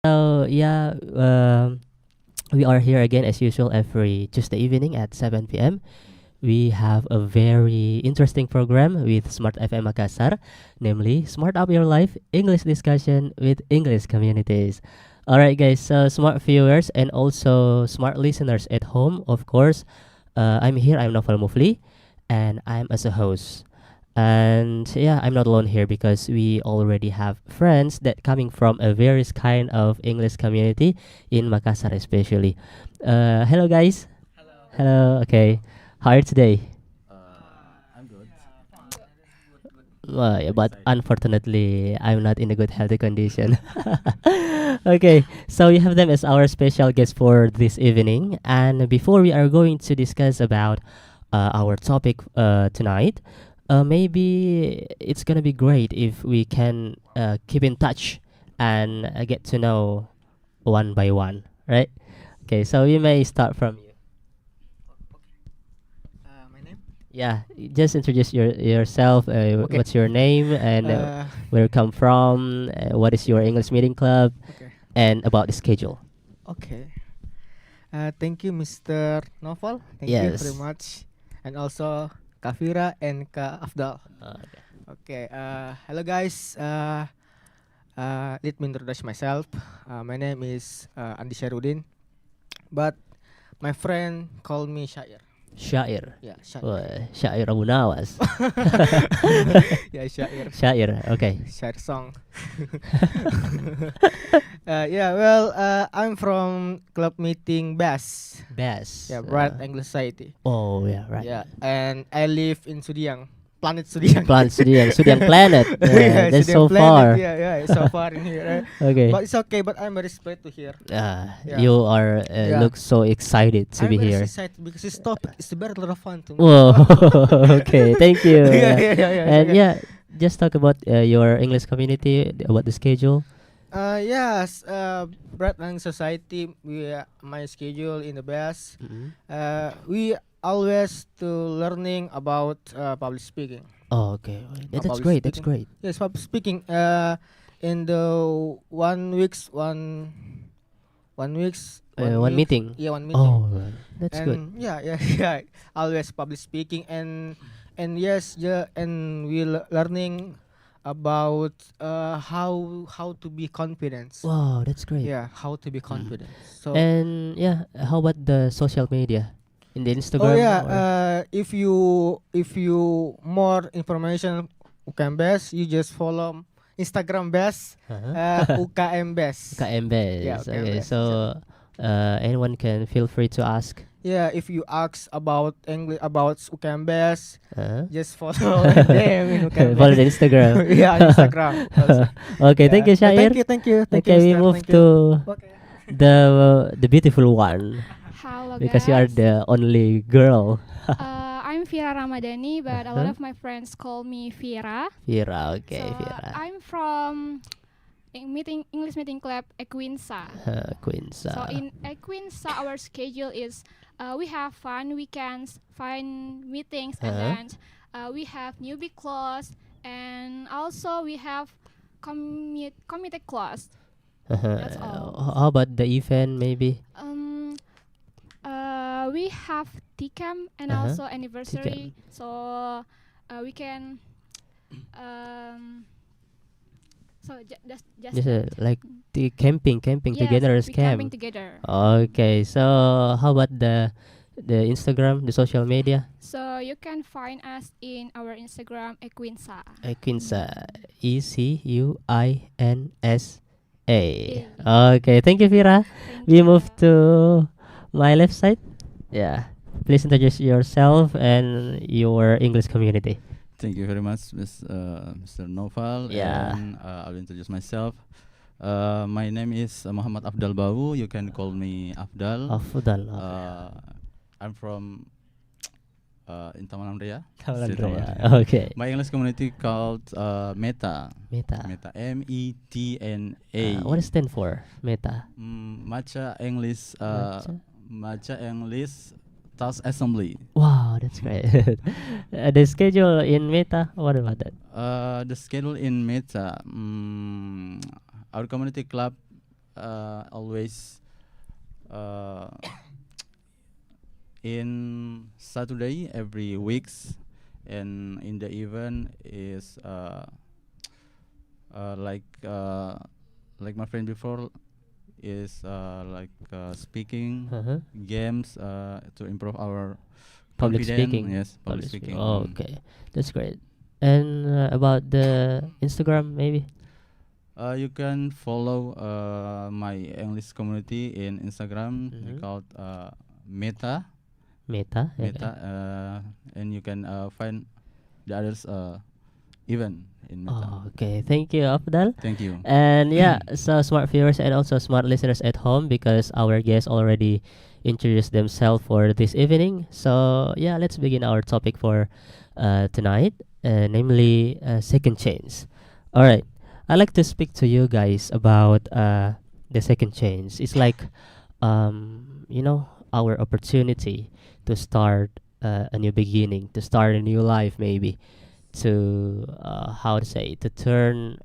So yeah, we are here again as usual every Tuesday evening at 7 p.m. We have a very interesting program with Smart FM Makassar, namely Smart Up Your Life English Discussion with English Communities. All right, guys. So smart viewers and also smart listeners at home, of course. I'm here. I'm Novel Mufli, and I'm as a host. And yeah, I'm not alone here because we already have friends that coming from a various kind of English community in Makassar, especially. Hello, guys. Hello. Okay, how are you today? I'm good. Well, yeah, Very but excited. unfortunately, I'm not in a good healthy condition. Okay, so we have them as our special guest for this evening. And before we are going to discuss about our topic tonight, maybe it's gonna be great if we can keep in touch and get to know one by one, right? Okay, so we may start from you. My name? Yeah, just introduce yourself. Okay. What's your name and Uh, where you come from? What is your English meeting club? okay. And about the schedule. Okay. Thank you, Mr. Novel. Thank you very Yes. much. And also Kafira and Ka Afdal. Okay. Okay. Hello, guys. Let me introduce myself. My name is Andi Syarudin, but my friend called me Syair. Syair. Yeah, Wah, Syair. Syair Abu Nawas. Yeah, Syair. Syair. Okay. Syair song. Yeah, well, I'm from club meeting Bass. Best. Yeah, Bright English Society. Oh yeah, right. Yeah, and I live in Sudiang, planet Sudiang. Planet Sudiang Planet. Yeah, That's Sudiang so planet. far. Yeah, yeah, it's so far in here. Right? Okay. But it's okay. But I'm very excited to hear. Yeah, You are yeah. look so excited to I'm be very here. excited because this topic is very lot of fun to me. Whoa. Okay. Thank you. Yeah, yeah, yeah, yeah. It's And okay. yeah, just talk about your English community, about the schedule. Yes. Bright English Society. My schedule in the best. Mm-hmm. We always to learning about public speaking. Oh, okay. That's Public great. That's speaking. great. Yes, public speaking. In the 1 weeks, one weeks, One week. meeting. Yeah, one meeting. Oh, that's good. And yeah, yeah, yeah. Always public speaking and yes, yeah, and we learning about how to be confident. Wow, that's great. Yeah, how to be Mhm. confident. So And yeah, how about the social media in the oh Instagram yeah, or if you more information UKM Best, you just follow Instagram Best, uh-huh. UKM Best. KM Yeah, Base. UKM Okay, Best. so anyone can feel free to ask. Yeah, if you ask about English about UKM Best, Uh-huh. just follow them in UKM Follow the Best. Instagram. Yeah, on Instagram. Also. Okay, thank Yeah. you, Shair. Thank you, Okay, we Mister. move Thank you. to Okay. the beautiful one Hello because you are guys. the only girl. I'm Vira Ramadhani, but a lot Uh-huh. of my friends call me Vira. Vira, okay, So Vira. I'm from English Meeting Club Equinsa. Queens. So in Equinsa, our schedule is we have fun weekends, fun meetings, and Uh-huh. then we have newbie class, and also we have committee class. That's all. How about the event, maybe? Um, we have TCAM and Uh-huh. also anniversary, so we can so just Just that. like the camping Yes, together as we camping camp. together. Okay, so how about the Instagram, the social media? So you can find us in our Instagram Equinsa. Quinsa, ECUINSA. Yeah. Okay, thank you, Vira. Thank We you. move to my left side. Yeah, please introduce yourself and your English community. Thank you very much, Mr. Noval. Yeah. And I'll introduce myself. My name is Muhammad Afdal Bawu. You can call me Afdal. Afdal. Uh, I'm from in Taman Amriyah. Taman State Amriyah. Taman. Okay. My English community called Meta. Meta. Meta. METNA. What does it stand for? Meta. Macha English. Macha? Macha English Task Assembly. Wow, that's great. The schedule in Meta. What about that? The schedule in Meta. Our community club always uh, in Saturday every weeks, and in the event is uh, like uh, like my friend before is speaking Uh-huh. games to improve our Public confidence. speaking. Yes, public Public speaking. speaking. Oh, okay, that's great. And about the Instagram, maybe. You can follow my English community in Instagram. We Mm-hmm. called Meta, Meta. Okay. Meta, and you can find the others even in Meta. Oh, okay. Thank you, Afdal. Thank you. And yeah, so smart viewers and also smart listeners at home, because our guests already introduced themselves for this evening. So yeah, let's begin our topic for tonight, namely second chance. All right, I'd like to speak to you guys about the second chance. It's like, our opportunity to start a new beginning, to start a new life, maybe to how to say, to turn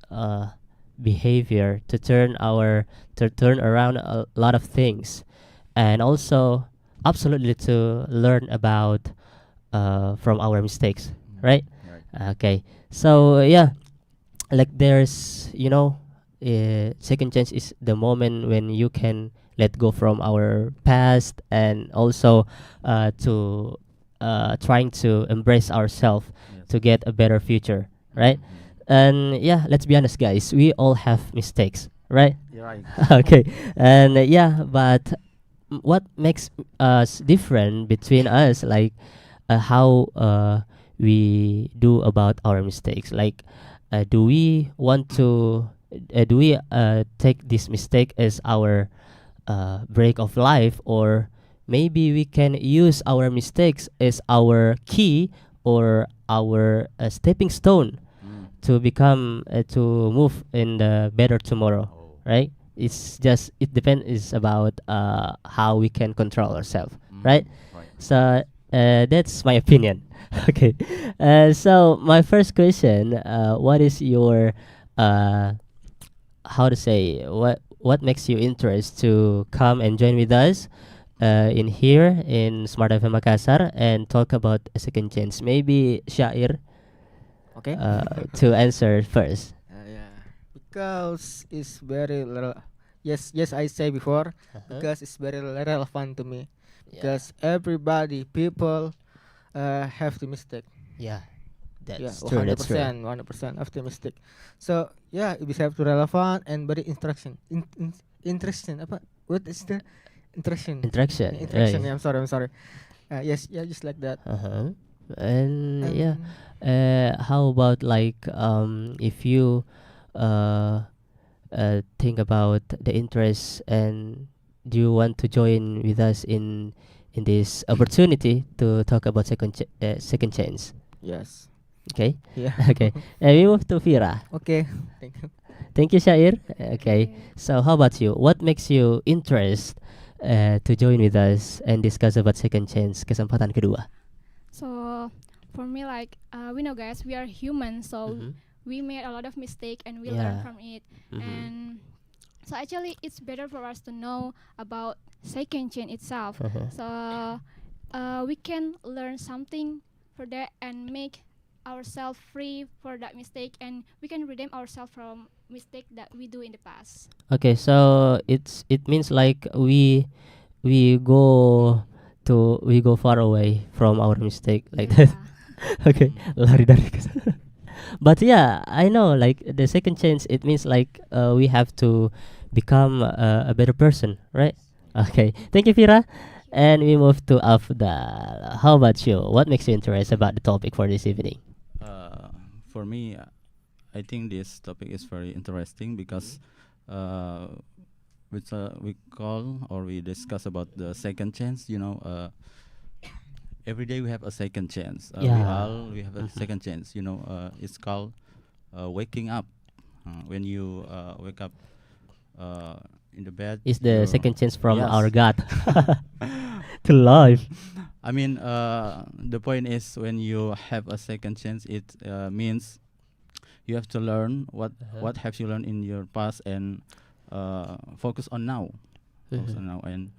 behavior, to turn around a lot of things, and also absolutely to learn about from our mistakes, right? Right. Okay, so yeah, like there's second chance is the moment when you can let go from our past, and also to trying to embrace ourselves Yes. to get a better future, right? Mhm. And yeah, let's be honest, guys, we all have mistakes, right? You're right. Okay, and yeah, but what makes us different between us, like how we do about our mistakes, like do we want to do we take this mistake as our break of life, or maybe we can use our mistakes as our key or our stepping stone Mm. to become to move in the better tomorrow, Oh. right? It's just, it depends, is about how we can control ourselves, Mm. right? Right. So that's my opinion. Okay, so my first question, what is your uh, how to say, what makes you interest to come and join with us in here in Smart FM Makassar and talk about a second chance? Maybe Shair Okay. to answer first. Yeah, because it's very yes, I say before, Uh-huh. because it's very relevant to me, Yeah. because everybody, people, have the mistake. Yeah, Yeah, that's true. That's true. 100% of the mistake. So yeah, it is have to relevant and very interesting. Apa? What is the interaction? Interaction, Interaction. right? Yeah, I'm sorry. Yes, yeah, just like that. Uh-huh. And yeah, And how about like if you uh, think about the interest, and do you want to join with us in this opportunity to talk about second chance? yes, Okay. yeah. Okay, and we move to Fira. Okay, thank you. Thank you, Shair. Okay, Okay. so how about you? What makes you interest to join with us and discuss about second chance, kesempatan kedua? So for me, like we know, guys, we are human, so Mhm. we made a lot of mistake and we learn Yeah. from it. Mhm. And so actually, it's better for us to know about second chance itself. Uh-huh. So we can learn something for that and make ourselves free for that mistake, and we can redeem ourselves from mistake that we do in the past. Okay, so it means like we go we go far away from our mistake, like that. Yeah. Okay, lari dari but yeah, I know, like the second chance, it means like we have to become a better person, right? Okay, thank you, Fira. And we move to Afdal. How about you? What makes you interested about the topic for this evening? For me, I think this topic is very interesting because uh, we call or we discuss about the second chance. Every day we have a second chance. We have a Mhm. second chance. It's called waking up. When you wake up in the bed, Is the second chance from Yes. our God to life. I mean, the point is when you have a second chance, it means you have to learn what Uh-huh. what have you learned in your past, and focus on now, focus Mhm. on now, and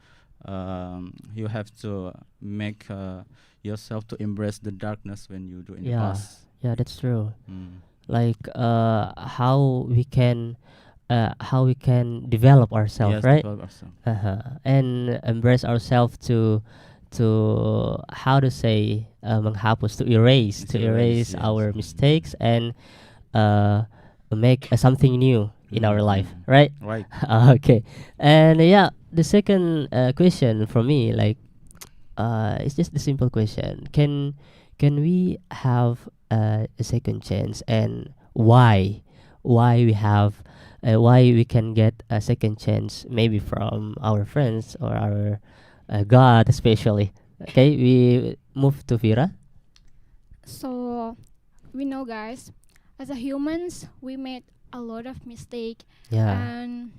you have to make yourself to embrace the darkness when you do in the Yeah, past. yeah, that's true. Mm. Like how we can develop ourselves, Yes, right? develop ourselves. And embrace ourselves to how to say menghapus, to To erase, erase yes. our mistakes and uh, make something new in our life, Mm. right? Right. Okay. And yeah, the second question for me, like, it's just the simple question: can we have a second chance, and why? Why we have? Why we can get a second chance? Maybe from our friends or our God, especially. Okay, we move to Vira. So we know, guys, as a humans, we made a lot of mistake, Yeah. and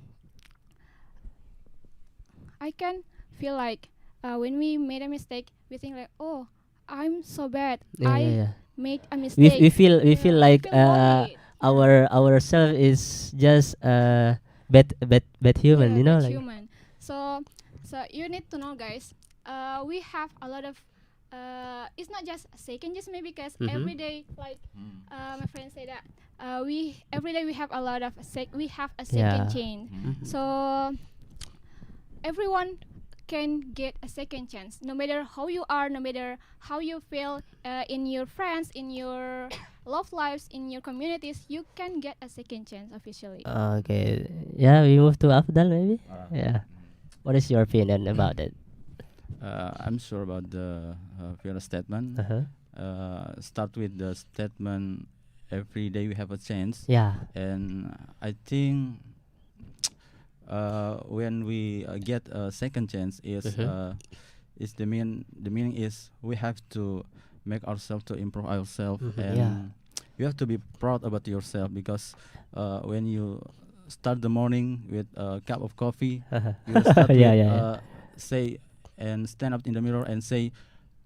I can feel like when we made a mistake, we think like, oh, I'm so bad. Yeah, yeah, I yeah. made a We mistake. feel We like feel worried. Yeah. ourself is just bad human, Yeah, you know, but like. human. So, so you need to know, guys. We have a lot of. It's not just second, just maybe because Mm-hmm. every day, like, Mm. my friends say that, we every day we have a lot of we have a second Yeah. change. Mm. Mm-hmm. So everyone can get a second chance, no matter how you are, no matter how you feel in your friends, in your love lives, in your communities. You can get a second chance officially. Okay. Yeah, we move to Afdal maybe. Mm. Yeah. What is your opinion about it? I'm sure about the Fiona statement. Uh-huh. Start with the statement. Every day we have a chance, Yeah. and I think when we get a second chance Mm-hmm. is the meaning is we have to make ourselves to improve ourselves, Mm-hmm. Yeah. and you have to be proud about yourself because when you start the morning with a cup of coffee, Uh-huh. you will start Yeah, with yeah, yeah. say and stand up in the mirror and say,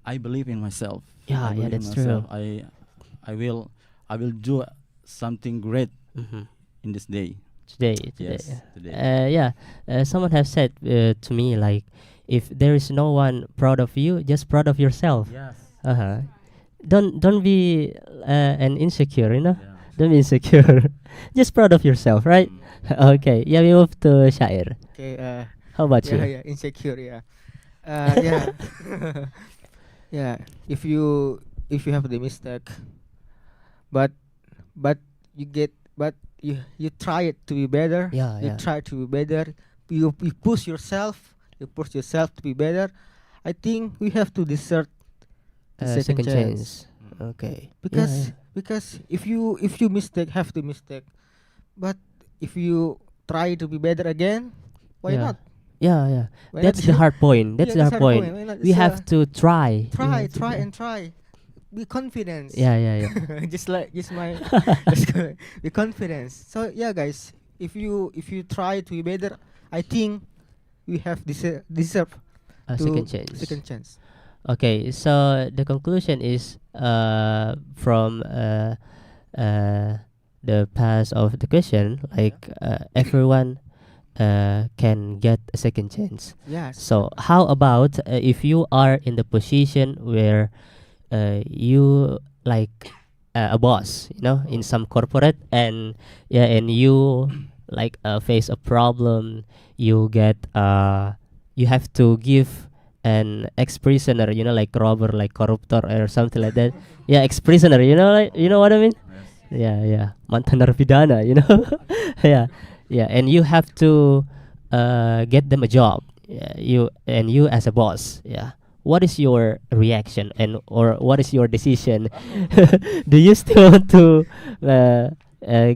I believe in myself. I Yeah, yeah, believe in that's true. myself. I will do something great Mm-hmm. in this day. Today. Yes, today. Yeah. Someone have said to me like, if there is no one proud of you, just proud of yourself. Yes. Uh-huh. Don't be an insecure, you know. Yeah. Don't be insecure. Just proud of yourself, right? Mm. Okay. Yeah, we move to Shair. Okay. How about Yeah, you? yeah. Insecure. Yeah. Yeah. Yeah. If you have the mistake, but but you try it to be better. Yeah, You yeah. try to be better. You push yourself. You push yourself to be better. I think we have to deserve the second Second chance, chance. Okay. Yeah, yeah. because if you mistake, have to mistake, but if you try to be better again, why Yeah. not? Yeah, yeah. Why not? That's the hard point. That's Yeah, the that's hard our point. point. Why not? We It's have to try. We try, have to try. and try. Be confident. Yeah, yeah, yeah. Just my be confident. So yeah, guys, if you try to be better, I think we have deserve A second to chance. second chance. Okay, so the conclusion is from the past of the question, like everyone can get a second chance. Yes. So how about if you are in the position where you like a boss, you know, in some corporate, and yeah, and you like face a problem, you get you have to give an ex-prisoner, you know, like robber, like corruptor or something like that. Yeah, ex-prisoner, you know, like, you know what I mean? Yes. Yeah, yeah, mantan narapidana, you know. Yeah, yeah, and you have to get them a job. Yeah, you as a boss. Yeah, what is your reaction, and or what is your decision? Do you still want to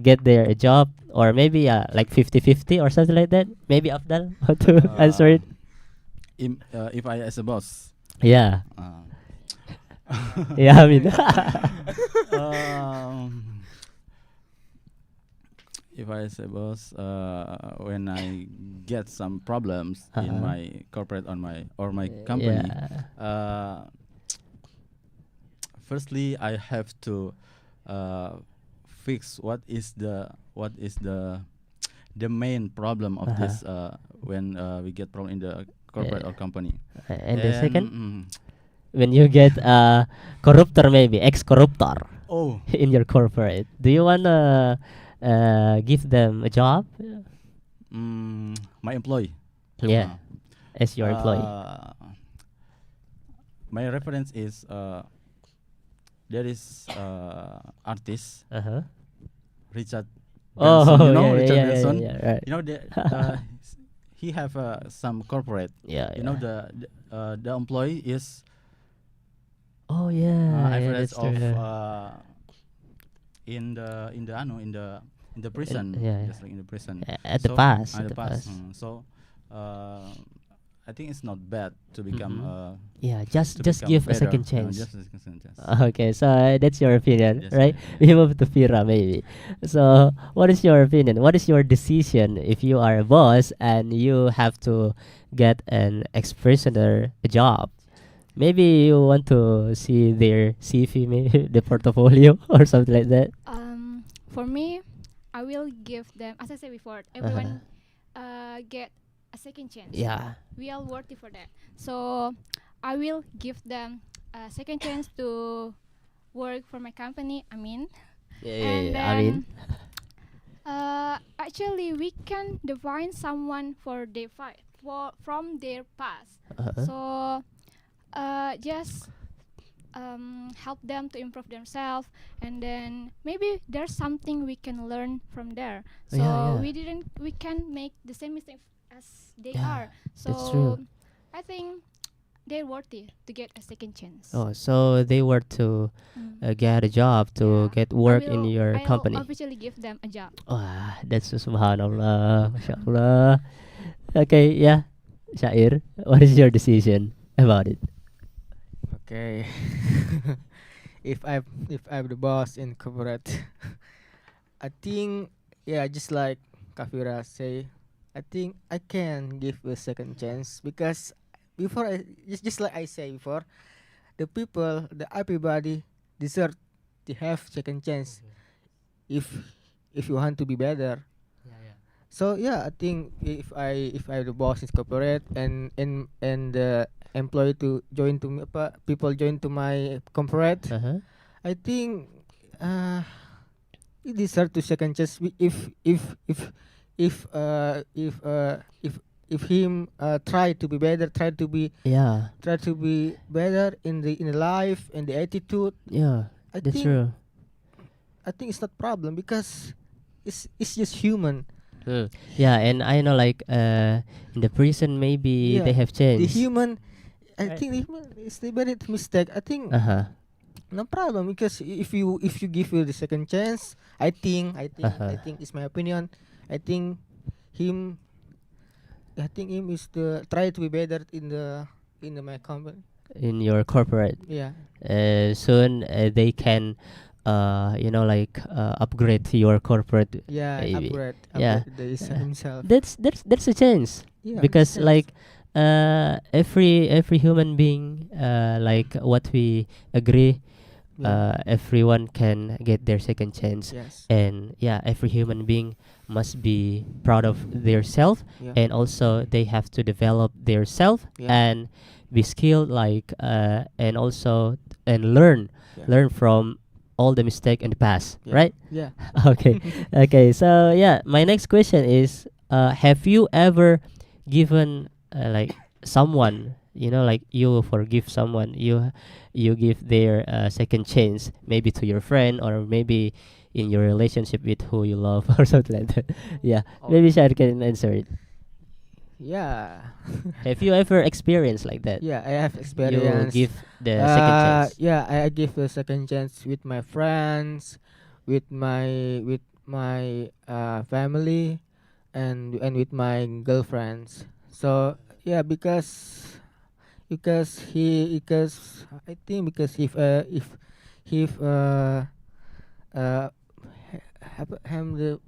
get their a job, or maybe like 50-50 or something like that? Maybe Afdal want to answer it. If I as a boss, Yeah, uh, yeah, I mean. um, if I as a boss, when I get some problems in Uh-huh. my corporate or my company, Yeah. uh, firstly I have to fix what is the the main problem of Uh-huh. this when we get problem in the corporate or company. And the second, mm, when you get corruptor, maybe ex-corruptor oh, in your corporate, do you wanna give them a job? my employee. Yeah, as your employee. Uh, my reference is there is artist Uh huh. Richard Oh, Branson. You know yeah, Richard yeah, Branson. yeah, yeah, right. You know he have some corporate. Yeah, You yeah. know the employee is Oh, yeah, yeah, average that's of true. in the prison, Yeah, just like in the prison. at the So past, at at the the past. past. So I think it's not bad to become Mhm. Yeah, just to just become give a better. second chance. Just a second chance. Okay, so that's your opinion, Yes, right? yeah. We move to Fira maybe. So, what is your opinion? What is your decision if you are a boss and you have to get an ex-prisoner a job? Maybe you want to see their CV, maybe the portfolio or something like that. For me, I will give them, as I said before, Uh-huh. everyone get a second chance. Yeah. We are worthy for that. So I will give them a second chance to work for my company. I mean, Yeah, yeah, and yeah. I mean, then actually we can define someone for their fight for from their past. uh-huh. So just help them to improve themselves, and then maybe there's something we can learn from there. So Yeah, yeah. we can make the same mistake as they Yeah, are. that's So true. I think they're worthy to get a second chance. Oh, so they were to Mm. get a job to Yeah, get work in your I'll company. officially give them a job. Wah, that's subhanallah, masya Allah. Okay, yeah, Syair, what is your decision about it? Okay. If I'm the boss in corporate, I think, yeah, just like Kafira say, I think I can give a second chance because before I just like I say before, the everybody deserve to have second chance if if you want to be better. Yeah, yeah. So yeah, I think if I the boss is corporate and the employee to join to me, people join to my corporate, Uh-huh. I think uh it deserve to second chance if uh if uh if if him try to be better, Yeah, try to be better in the life and the attitude. yeah, I that's think true. I think it's not problem because it's just human. Mm. Yeah, and I know like in the prison maybe they Yeah, have the changed. human. I Right. think the human is the better mistake. I think Uh-huh. no problem because if you give you the second chance, I Uh-huh. think it's my opinion. I think him him is the try to be better in my company. In your corporate. Yeah. Soon they can like upgrade to your corporate Yeah, maybe. Yeah. upgrade himself. That's a chance Yeah, makes because sense. like every human being like what we agree Yeah. everyone can get their second chance, Yes. and yeah, every human being must be proud of their self, Yeah. and also they have to develop their self Yeah. and be skilled like and also and learn Yeah. learn from all the mistake in the past, Yeah. right? Yeah. Okay. Okay, so yeah, my next question is have you ever given like someone, like you forgive someone, you give their second chance maybe to your friend or maybe in your relationship with who you love or something like that? Yeah, Oh, maybe Shad can answer it. yeah. Have you ever experienced like that? Yeah, I have You experience. give the second chance. Yeah, I give a second chance with my friends, with my family, and with my girlfriends. So yeah, because I think because if uh have the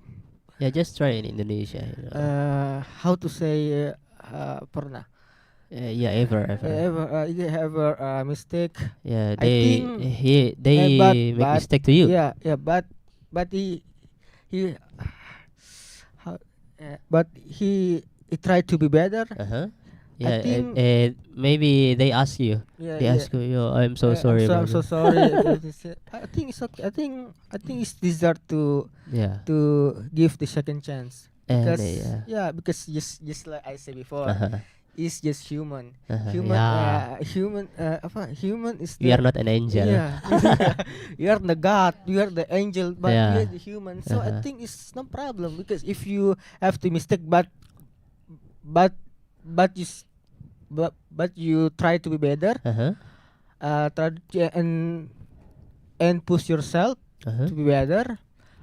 Yeah, just try in Indonesia. how to say pernah Yeah, ever. ever mistake. Yeah, I they think he but they make mistake to you. yeah, but he how but he tried to be better. Uh-huh. I Yeah, think maybe they ask you. yeah, They yeah. ask you, "Yo, I'm so sorry I'm about so it." sorry. About this. I think it's okay. I think it's deserved Yeah. to give the second chance And because yeah. because just like I said before, Uh-huh. it's just human. Uh-huh. Yeah. Human is We are the not an angel. yeah. You are the God, you are the angel, but we are Yeah. the human. So I Uh-huh. think it's no problem because if you have to mistake, but but you s- but you try to be better, Uh-huh. try and push yourself Uh-huh. to be better.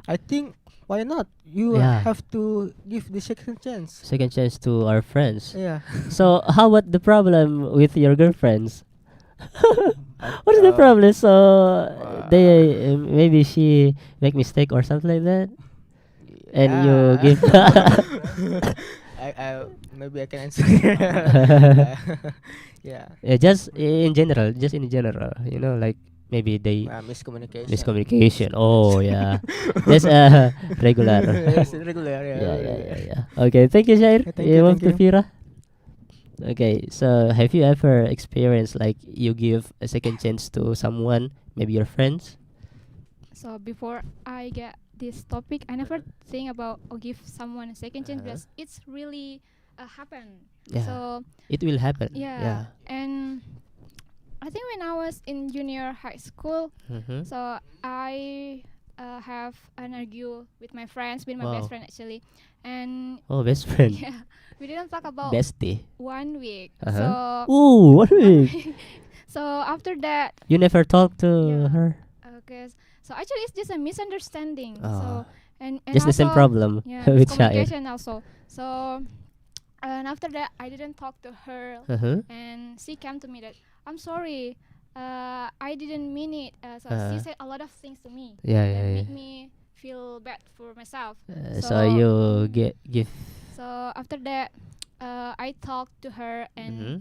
I think why not? You Yeah. have to give the second chance. Second chance to our friends. Yeah. So how about the problem with your girlfriends? I, What is the problem? So uh, they maybe she make mistake or something like that, and you yeah. give. I maybe I can answer. Yeah. Yeah, just in general, like maybe they Miscommunication. miscommunication. Oh yeah, that's regular. Yes, regular. Yeah, Yeah, yeah, regular. yeah, yeah. Okay, thank you, Shair. Yeah, thank you. You move Thank to you. Fira. Okay, so have you ever experienced like you give a second chance to someone, maybe your friends? So before I get this topic, I never think about or give someone a second chance Uh-huh. because it's really happen. Yeah, So it will happen. yeah, Yeah. and I think when I was in junior high school, Mm-hmm. so I have an argue with my friends, with my best Wow. friend actually, and Oh, best friend, yeah, we didn't talk about bestie. 1 week. Uh-huh. So Ooh, what one week? week. So after that, You never talked to yeah, her? okay. So actually, it's just a misunderstanding. Oh, So and just the same also problem yeah, with Shair. miscommunication also. So and after that, I didn't talk to her, Uh-huh. and she came to me that I'm sorry. I didn't mean it. So she Uh, said a lot of things to me yeah, that yeah, make yeah. me feel bad for myself. So So you get give. so after that, I talked to her and Mm-hmm.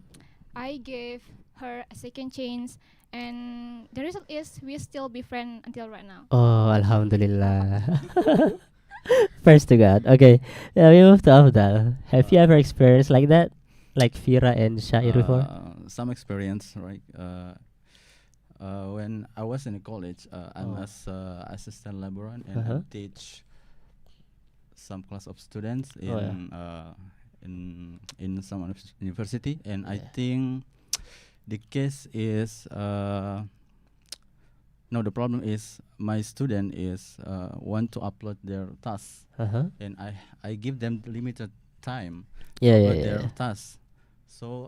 I gave her a second chance, and the result is we still be friends until right now. Oh, Alhamdulillah. First to God. Okay, we move to Afdal. Have you ever experienced like that, like Fira and Shair before? Some experience, right? When I was in college, I'm Oh. as assistant laborant and I Uh-huh. teach some class of students Oh yeah. in some university, and I Yeah. think the case is no. The problem is my student is want to upload their tasks, Uh-huh. and I give them limited time to Yeah, yeah, upload yeah, their yeah. tasks, so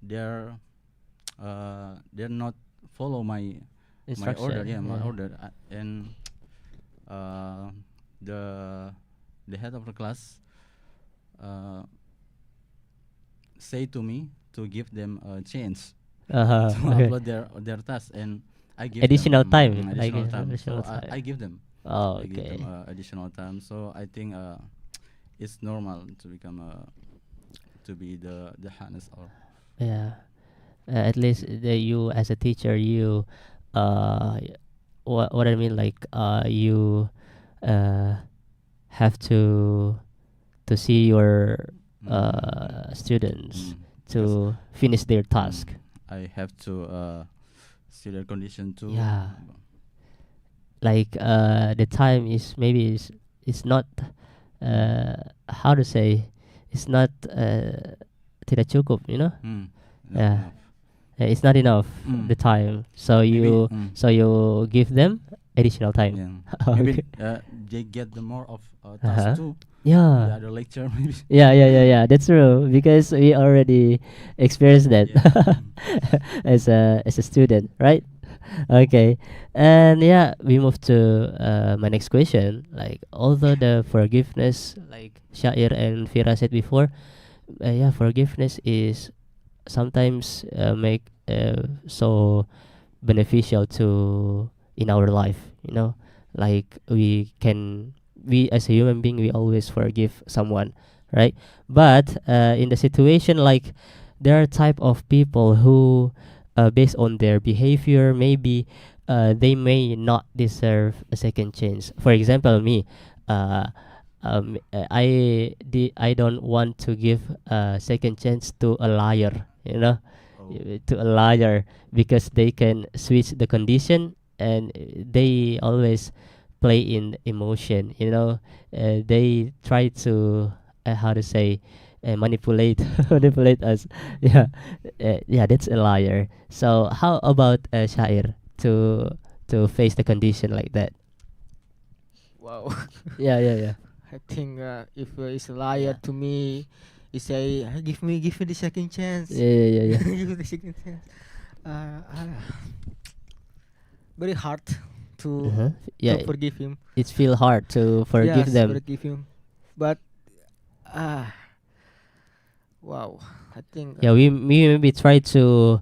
they're they're not follow my order, Instruction. yeah, my Yeah. order, and uh, the the head of the class uh, say to me to give them a chance Uh-huh. to Okay. upload their task, and I give them Additional time, like additional time. additional So time. I give them Oh, I give them okay. additional time. So I think it's normal to become to be the honest or Yeah. At least you as a teacher, you, what I mean, like you uh have to see your students because to finish their mm, task. I have to see their condition too. Yeah. Like the time is maybe is not how to say, it's not tidak cukup, Not yeah. enough. It's not enough the Mm. time, so Maybe you give them additional time. yeah. Okay. Maybe they get the more of Uh-huh. task too. The Yeah. other lecture maybe. Yeah, yeah, yeah, yeah. That's true because we already experienced that Yeah. as a student, right? Okay, and yeah, we move to my next question. Like, although the forgiveness, like Shair and Fira said before, yeah, forgiveness is sometimes make so beneficial to in our life. Like we as a human being, we always forgive someone, right? But in the situation, like there are type of people who based on their behavior, maybe they may not deserve a second chance. For example, me, uh, I don't want to give a second chance to a liar, you know, Oh. to a liar, because they can switch the condition, and they always play in emotion, you know. They try to how to say manipulate manipulate us. Yeah, yeah, that's a liar. So how about Shair to face the condition like that? Wow. Yeah, yeah, yeah, I think if it's a liar yeah, to me, he say, give me the second chance." yeah, yeah, yeah, yeah. Give me the second chance. Very hard to Uh-huh. Yeah, forgive him. it's feel hard to forgive Yes, them. forgive him. But ah, wow. I think Yeah, we maybe try to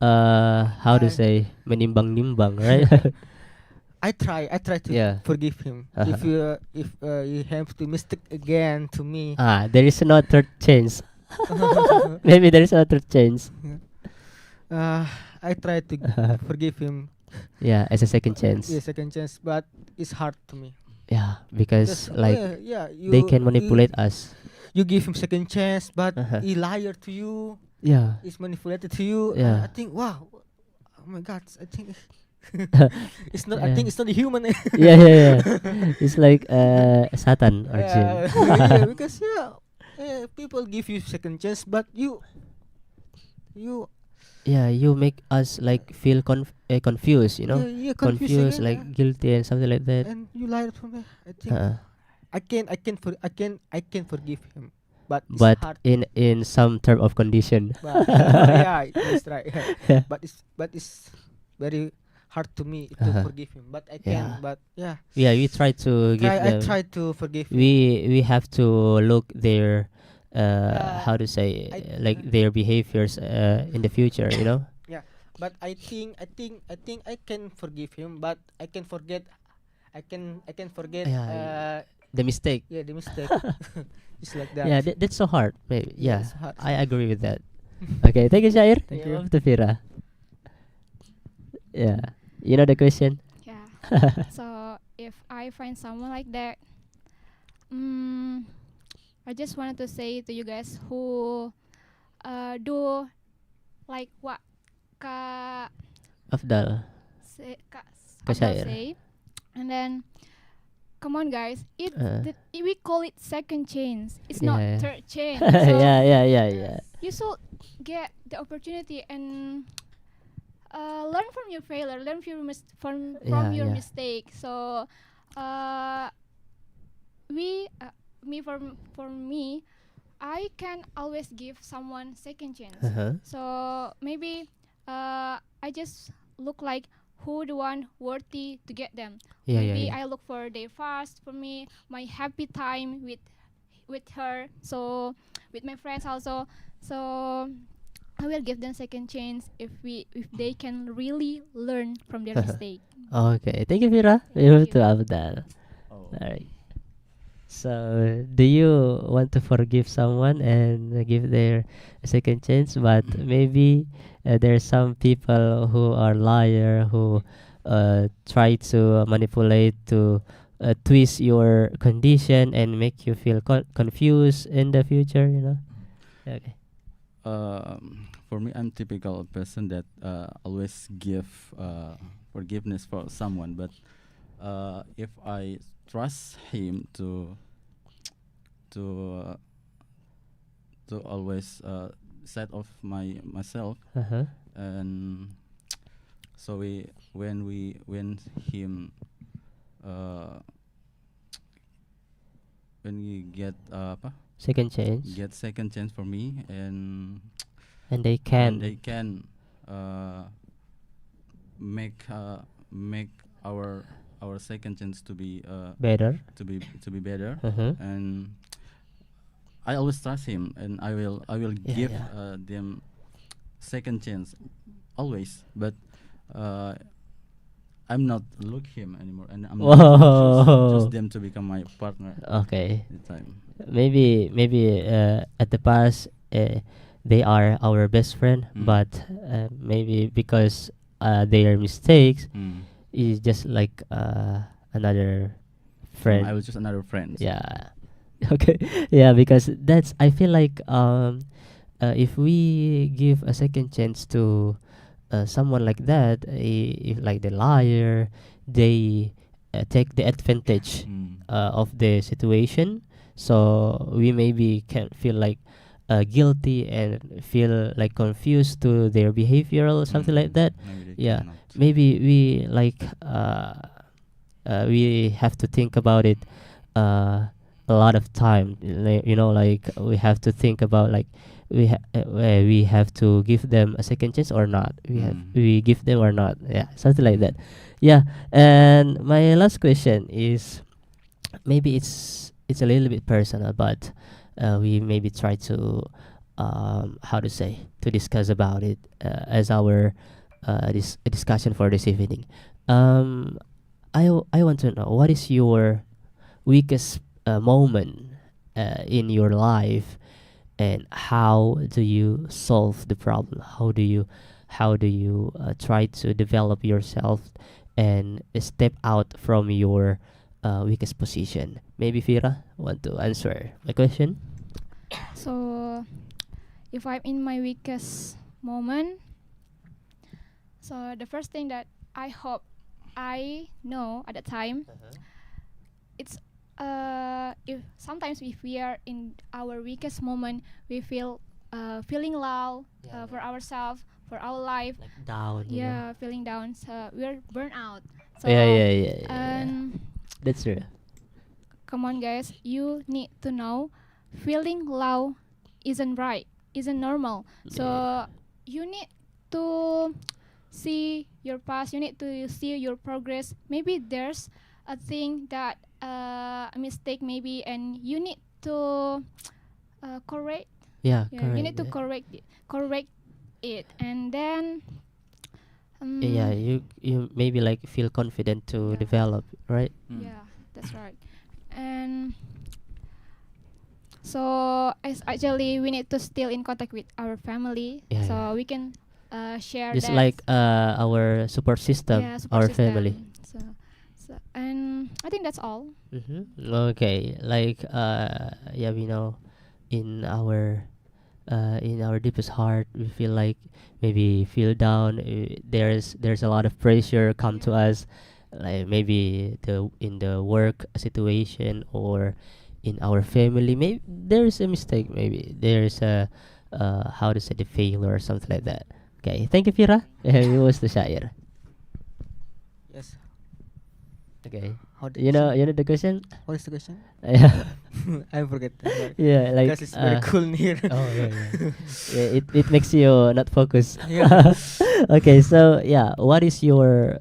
uh, how to I say menimbang-nimbang, right? I try to Yeah. forgive him. Uh-huh. If you have to mistake again to me, There is no third chance. Maybe there is no third chance. uh, I try to forgive him. Yeah, as a second chance. Yeah, second chance, but it's hard to me Yeah, because because like yeah, they can manipulate us. you give him second chance, but Uh-huh. he liar to you, Yeah. he's manipulated to you. I Yeah. think wow, oh my God, I think it's not. I Yeah. think it's not a human. Yeah, yeah, yeah. It's like Satan or jinn. Yeah, yeah, because people give you second chance, but you Yeah, you make us like feel confused, you know, yeah, confused confused, again, like guilty and something like that. and you lied to me. I think Uh, I can forgive him, but it's but hard. in some term of condition. But yeah, that's right. Yeah. But it's very hard to me to Uh-huh. forgive him. But I Yeah. can. But yeah, Yeah, we try to give I them. try to forgive him. We have to look their how to say I like their behaviors in the future, you know. Yeah, but I think I can forgive him, but I can forget. I can forget. Yeah, the mistake. Yeah, the mistake. It's like that. Yeah, that's so hard. Maybe. Yeah, Yeah, it's hard. I agree with that. Okay, thank you, Shair. Thank you. Of the Fira. Yeah, you know the question. Yeah. So if I find someone like that, I just wanted to say to you guys who do like what Kak Afdal. Kak Kasyair. Abdul say, and then come on guys, Uh. we call it second chance. It's Yeah, not yeah. third chance. So Yeah, yeah, yeah, yeah. you should get the opportunity and learn from your failure, learn from from Yeah, your yeah. mistake. So uh, we me for me, I can always give someone second chance. Uh-huh. So maybe I just look like who the one worthy to get them. Yeah, yeah, Maybe yeah. I look for their fast for me, my happy time with her. So with my friends also. So I will give them second chance if they can really learn from their mistake. Okay, thank you, Fira. We Thank move to you. Abdal. Oh. Alright. So, do you want to forgive someone and give their second chance? But maybe there's some people who are liar who try to manipulate to twist your condition and make you feel confused in the future. You know. Okay. For me, I'm typical person that always give forgiveness for someone. But if I trust him to uh, to always set off myself, Uh-huh. and so when him uh, when we get apa Second chance, get second chance for me, and they and can. they can uh, make our second chance to be Better. to be better, Uh-huh. and I always trust him, and I will Yeah, give yeah. them second chance always, but I'm not look him anymore, and I'm not choose Whoa. them to become my partner Okay. at the time. Maybe at the past they are our best friend, Mm. but maybe because their mistakes is just like another I friend. was just another friend. Yeah. Okay. Yeah, because that's I feel like if we give a second chance to someone like that, if like the liar, they take the advantage Mm. of the situation. So we maybe can feel like guilty and feel like confused to their behavior or something like Mm. that. Maybe they Yeah, cannot. maybe we have to think about it a lot of time. Like we have to think about like we have to give them a second chance or not. Mm. We give them or not. Yeah, something like that. Yeah. And my last question is maybe it's a little bit personal, but we maybe try to how to say to discuss about it as our this discussion for this evening. Um, I want to know what is your weakest moment in your life, and how do you solve the problem? How do you try to develop yourself and step out from your weakest position? Maybe Fira want to answer my question. So if I'm in my weakest moment, so the first thing that I hope I know at the time, it's if sometimes if we are in our weakest moment, we feel feeling low for ourselves, for our life. Like down, Yeah, feeling down. So we're burnt out. So Yeah. and That's true. come on, guys, you need to know, feeling low isn't right, isn't normal. Yeah. So you need to see your past. You need to see your progress. Maybe there's a thing that a mistake maybe, and you need to correct. Yeah, Yeah, you correct. need to correct it, and then Yeah, um, you maybe like feel confident to yeah, develop, right? Mm. yeah, that's right. And so actually we need to still in contact with our family, Yeah. so we can share Just that. like our support system, Yeah, support our family. system. So and I think that's all. Okay, like yeah, we know in our deepest heart we feel like maybe feel down. There's a lot of pressure come to Yeah. us, like maybe the in the work situation or in our family. Maybe there's a mistake. Maybe there's a how to say the failure or something like that. Okay, thank you, Fira. You was the shire. Yes. Okay, How the you know the question. What is the question? Yeah. I forget. Sorry. Yeah, like Because it's very cool near. oh yeah. Yeah, it makes you not focus. Yeah. Okay, so yeah, what is your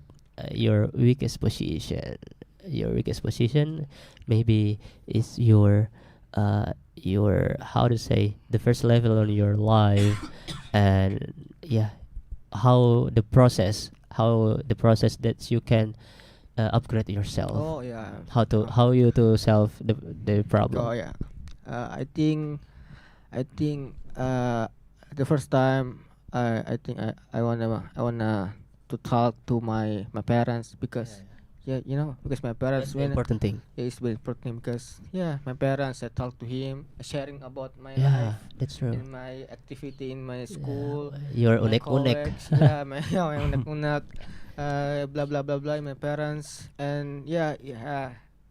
weakest position? Your weakest position maybe is your how to say the first level on your life, and yeah, how the process that you can upgrade yourself. Oh yeah. How you to solve the Oh problem. yeah. I think the first time I wanna to talk to my parents, because yeah, because my That's parents, the when important thing. it's very important, because yeah, my parents, I talk to him sharing about my Yeah, life that's true. in my activity in my Yeah, school, your my unek-unek. colleagues, yeah, my yeah, my unak-unak, blah blah blah blah, my parents, and yeah,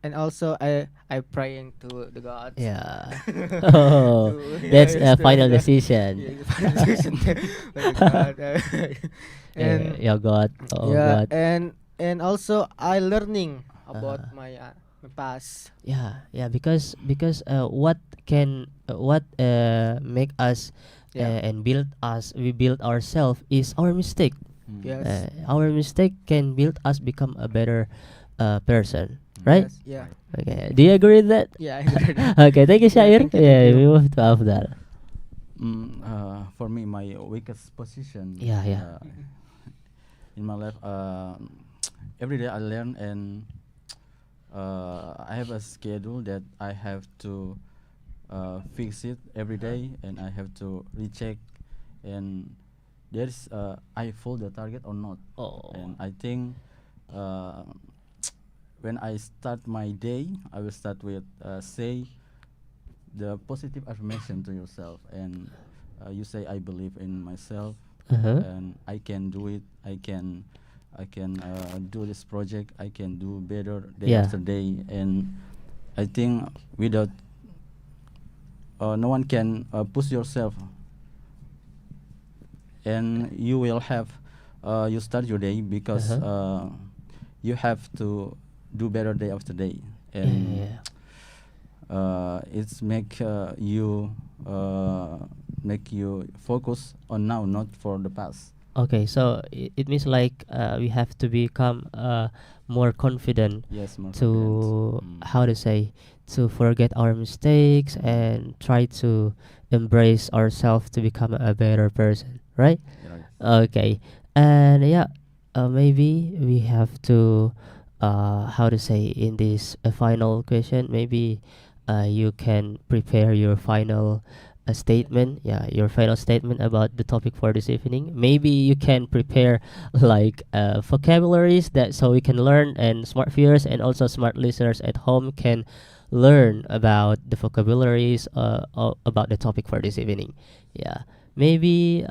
and also I praying to the gods. Yeah. Oh, Yeah, that's it's a to the final God. decision. Yeah, the final decision with the God. And Yeah, God. Oh, yeah, God. and also I learning about Uh-huh. my past. Yeah, because what make us Yeah. and build us we build ourselves is our mistake. Mm. Yes. Our mistake can build us become a better person, Mm. right? Yes. Yeah. Okay, do you agree with that? Yeah, I agree that. Okay, thank you, Yeah, Shair. thank you, thank Yeah, you. we move to Afdal. For me, my weakest position Yeah. in my life, every day I learn, and I have a schedule that I have to fix it every day, and I have to recheck, and there's I follow the target or not. Oh. And I think uh, when I start my day, I will start with say the positive affirmation to yourself, and you say, I believe in myself, Uh-huh. and I can do it. I can do this project. I can do better day Yeah. after day. And I think without no one can push yourself, and you will have you start your day because Uh-huh. you have to do better day after day, Yeah, yeah, and yeah. it's make you focus on now, not for the past. Okay, so it means like we have to become more confident Yes, more confident. to how to say to forget our mistakes and try to embrace ourselves to become a better person, right? Yeah, right. Okay, and yeah, maybe we have to how to say in this final question. Maybe you can prepare your final statement. Yeah, your final statement about the topic for this evening. Maybe you can prepare like vocabularies that so we can learn, and smart viewers and also smart listeners at home can learn about the vocabularies about the topic for this evening. Yeah, maybe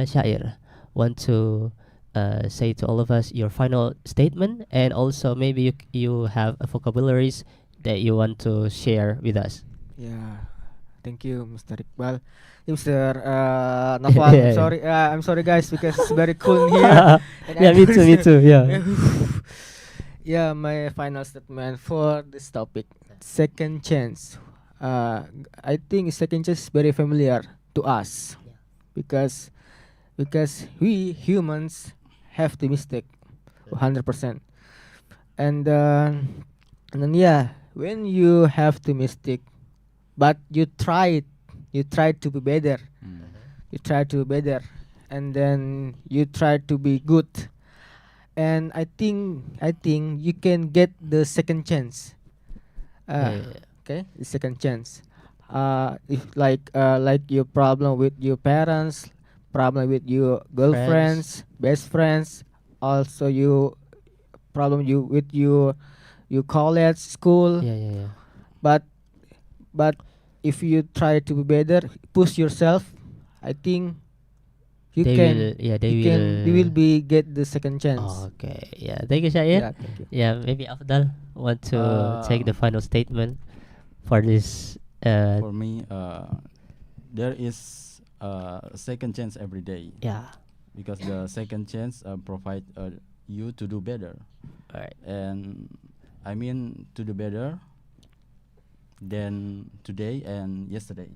Shair want to say to all of us your final statement, and also maybe you have a vocabularies that you want to share with us. Yeah. Thank you, Mr. Iqbal. Mr. Nopal, Yeah, I'm sorry, guys, because it's very cool in here, yeah. and Yeah, I'm me too, me too. Yeah. yeah. My final statement for this topic: second chance. I think second chance is very familiar to us because we humans have the mistake, 100%, and yeah, when you have the mistake, but you try to be better, you try to be better, and then you try to be good, and I think you can get the second chance. Yeah, uh yeah, okay, the second chance. If like your problem with your parents, problem with your friends. girlfriends, best friends, also you problem you with your college school, Yeah, yeah, yeah. but but if you try to be better, push yourself, I think you They can will. Yeah, they you will will. be get the second chance. Okay. Yeah. Thank you, Shair. Yeah, thank you. Yeah. Maybe Afdal want to take Uh, the final statement for this. for me, there is a second chance every day, Yeah. because the second chance provide you to do better, All right. and I mean to do better than today and yesterday.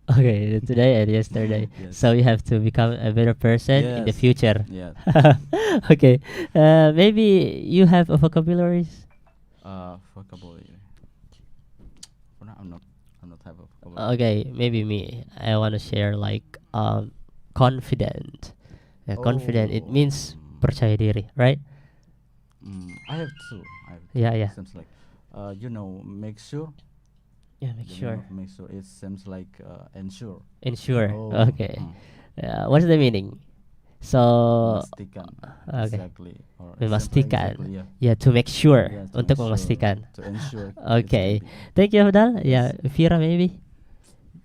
Okay. Today and yesterday. Yes. So you have to become a better person in the Yes. future. Yeah. Okay. Maybe you have a vocabularies. Vocabulary. For now, I'm not have a vocabulary. Okay. Maybe me. I want to share like confident. Yeah, confident. It Oh. means percaya diri, right? I have two. I have two. Yeah, yeah. Seems like, make sure. Yeah. Make The meaning sure. of make sure. It seems like ensure. Ensure. Oh. Okay. What's the meaning? So, Memastikan. okay. Exactly. Or Memastikan. exactly. Yeah. Yeah, to make sure. Yeah, to Untuk make sure, memastikan. to ensure. Okay. It's gonna Thank you, Abdal. Yeah, Yes. Vira, maybe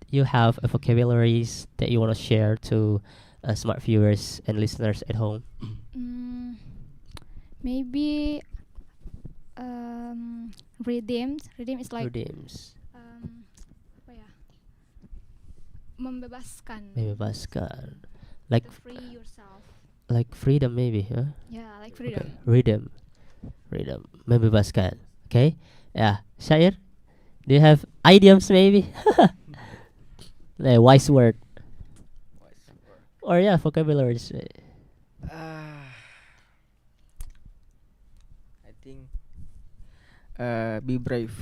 you have a vocabularies that you want to share to smart viewers and listeners at home. Mm, maybe redeemed. Redeem is like Redeems. apa ya? Membebaskan. Membebaskan. Like To free yourself. like freedom maybe, huh? Yeah, like Okay. freedom. Freedom. Freedom. Membebaskan. Okay? Yeah. Syair, do you have idioms maybe? Like wise word. Or yeah, vocabularies. I think be brave.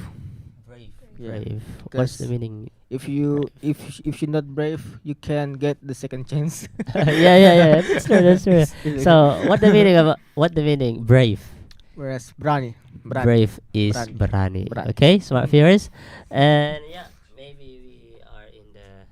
Brave. Yeah. Brave. What's the Because meaning? if you Brave. if you're not brave, you can get the second chance. Yeah, yeah, yeah. That's true. That's true. It's So, what the meaning of what the meaning? Brave. Whereas brani. Brave is Berani. berani. Berani. Okay, smart viewers. And yeah, maybe we are in the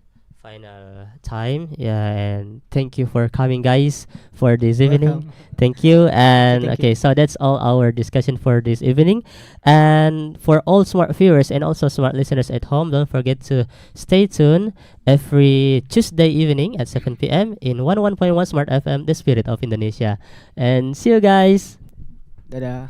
final time. Yeah, and thank you for coming, guys, for this evening. Welcome. Thank you. And Thank you. okay, so that's all our discussion for this evening. And for all smart viewers and also smart listeners at home, don't forget to stay tuned every Tuesday evening at 7 p.m. in 101.1 Smart FM, the spirit of Indonesia. And see you guys. Dadah.